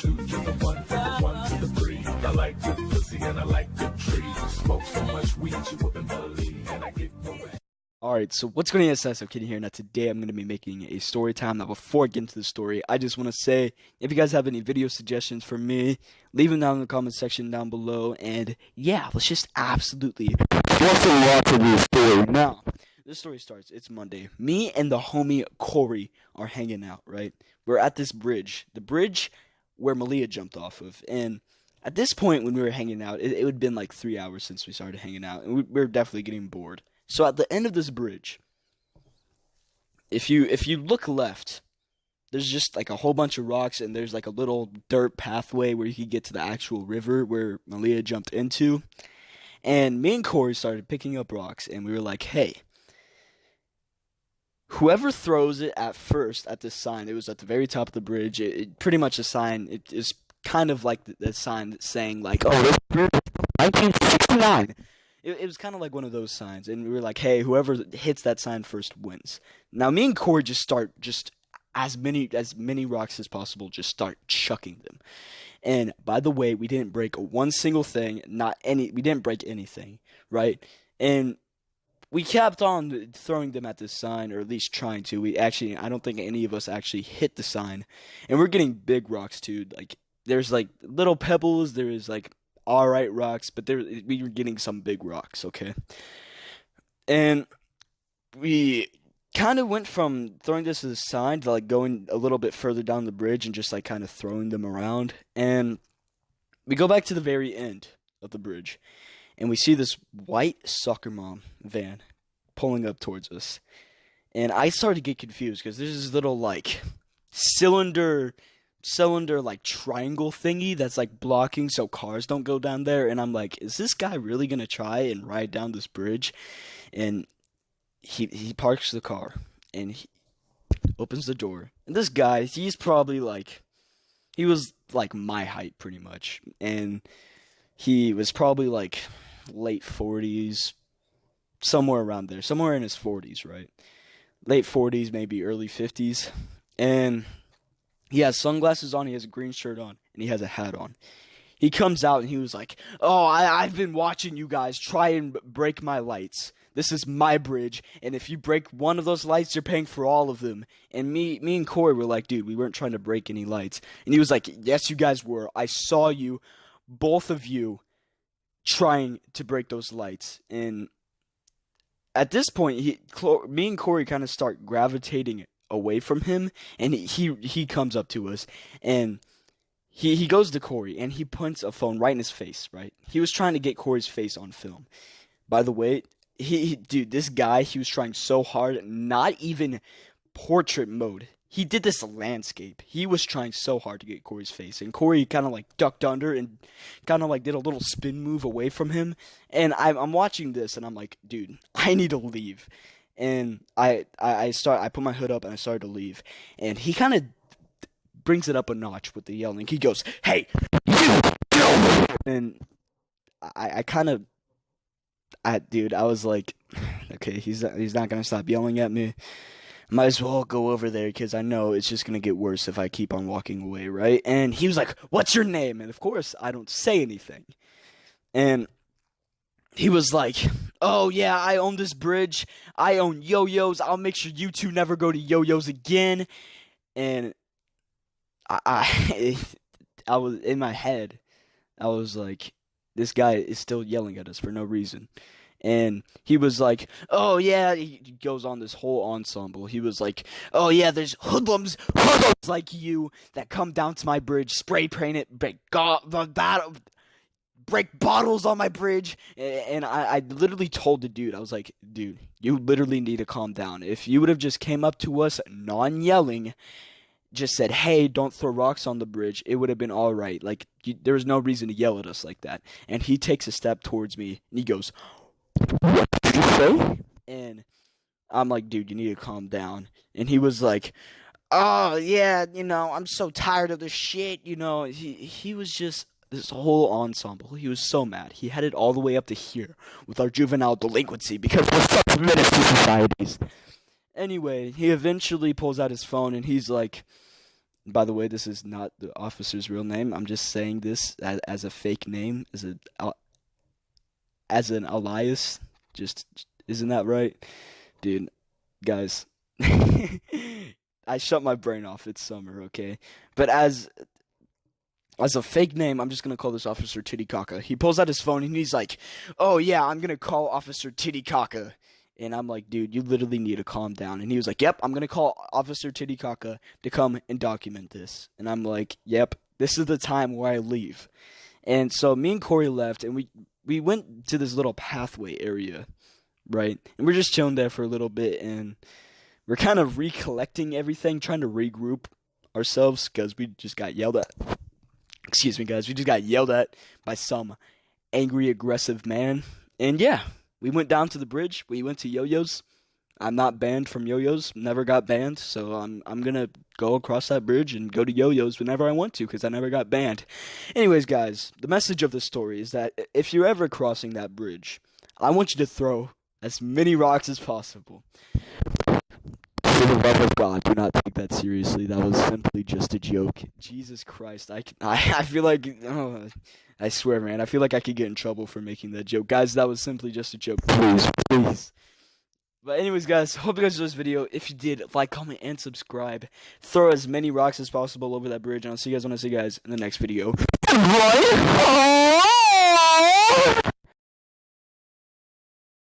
two to the one, from the one to the three. I like good pussy and I like good trees. Smoke so much weed you wouldn't believe, and I get more. Alright, so what's going on, SF Kid here. Now today I'm going to be making a story time. Now before I get into the story, I just want to say, if you guys have any video suggestions for me, leave them down in the comment section down below. And yeah, let's just absolutely watch a this story. Now, this story starts, it's Monday. Me and the homie Corey are hanging out, right? We're at this bridge, the bridge where Malia jumped off of. And at this point when we were hanging out, it would have been like 3 hours since we started hanging out. And we were definitely getting bored. So at the end of this bridge, if you look left, there's just like a whole bunch of rocks, and there's like a little dirt pathway where you can get to the actual river where Malia jumped into. And me and Corey started picking up rocks, and we were like, hey, whoever throws it at first at this sign, it was at the very top of the bridge, it pretty much a sign, it is kind of like the sign that's saying like, oh, this bridge is 1969. It was kind of like one of those signs, and we were like, hey, whoever hits that sign first wins. Now, me and Corey just start as many rocks as possible, just start chucking them. And by the way, we didn't break one single thing, we didn't break anything, right? And we kept on throwing them at this sign, or at least trying to. I don't think any of us actually hit the sign. And we're getting big rocks too. Like, there's like little pebbles, there's like alright rocks, but we were getting some big rocks, okay? And we kind of went from throwing this as a sign to like going a little bit further down the bridge and just like kind of throwing them around. And we go back to the very end of the bridge, and we see this white soccer mom van pulling up towards us. And I started to get confused because there's this little like cylinder like triangle thingy that's like blocking so cars don't go down there. And I'm like, is this guy really gonna try and ride down this bridge? And he parks the car and he opens the door, and this guy, he was like my height pretty much, and he was probably like late 40s, somewhere around there, somewhere in his 40s, right? Late 40s, maybe early 50s. And he has sunglasses on, he has a green shirt on, and he has a hat on. He comes out and he was like, oh, I've been watching you guys try and break my lights. This is my bridge, and if you break one of those lights, you're paying for all of them. And me and Corey were like, dude, we weren't trying to break any lights. And he was like, yes, you guys were. I saw you, both of you, trying to break those lights. And at this point, me and Corey kind of start gravitating away from him, and he comes up to us, and he goes to Corey, and he points a phone right in his face, right? He was trying to get Corey's face on film. By the way, dude, this guy, he was trying so hard, not even portrait mode. He did this landscape. He was trying so hard to get Corey's face, and Corey kind of like ducked under and kind of like did a little spin move away from him. And I'm watching this, and I'm like, dude, I need to leave. And I put my hood up and I started to leave, and he kind of brings it up a notch with the yelling. He goes, hey, you! And dude, I was like, okay, he's not gonna stop yelling at me. Might as well go over there, because I know it's just gonna get worse if I keep on walking away, right? And he was like, what's your name? And of course, I don't say anything. And he was like, oh yeah, I own this bridge. I own yo-yos. I'll make sure you two never go to yo-yos again. And I was in my head, I was like, this guy is still yelling at us for no reason. And he was like, oh yeah, he goes on this whole ensemble. He was like, oh yeah, there's hoodlums like you that come down to my bridge, spray paint it, break bottles on my bridge. And I literally told the dude, I was like, dude, you literally need to calm down. If you would have just came up to us non-yelling, just said, hey, don't throw rocks on the bridge, it would have been all right. Like, there was no reason to yell at us like that. And he takes a step towards me, and he goes, what did you say? And I'm like, dude, you need to calm down. And he was like, oh, yeah, I'm so tired of this shit, He was just this whole ensemble. He was so mad. He had it all the way up to here with our juvenile delinquency because we're such menace to societies. Anyway, he eventually pulls out his phone, and he's like, By the way, this is not the officer's real name. I'm just saying this as a fake name, as an alias. Just, isn't that right? Dude, guys, I shut my brain off. It's summer, okay? But as a fake name, I'm just gonna call this Officer Titicaca. He pulls out his phone and he's like, "Oh yeah, I'm gonna call Officer Titicaca." And I'm like, "Dude, you literally need to calm down." And he was like, "Yep, I'm gonna call Officer Titicaca to come and document this." And I'm like, "Yep, this is the time where I leave." And so me and Corey left, and we went to this little pathway area, right? And we're just chilling there for a little bit, and we're kind of recollecting everything, trying to regroup ourselves because we just got yelled at. Excuse me, guys. We just got yelled at by some angry, aggressive man. And yeah, we went down to the bridge. We went to Yo-Yo's. I'm not banned from Yo-Yo's. Never got banned. So I'm going to go across that bridge and go to Yo-Yo's whenever I want to because I never got banned. Anyways, guys, the message of the story is that if you're ever crossing that bridge, I want you to throw as many rocks as possible. For the love of God, do not take that seriously. That was simply just a joke. Jesus Christ, I feel like, I swear, man, I feel like I could get in trouble for making that joke. Guys, that was simply just a joke. Please, please. But anyways, guys, hope you guys enjoyed this video. If you did, like, comment, and subscribe. Throw as many rocks as possible over that bridge, and I'll see you guys when I see you guys in the next video.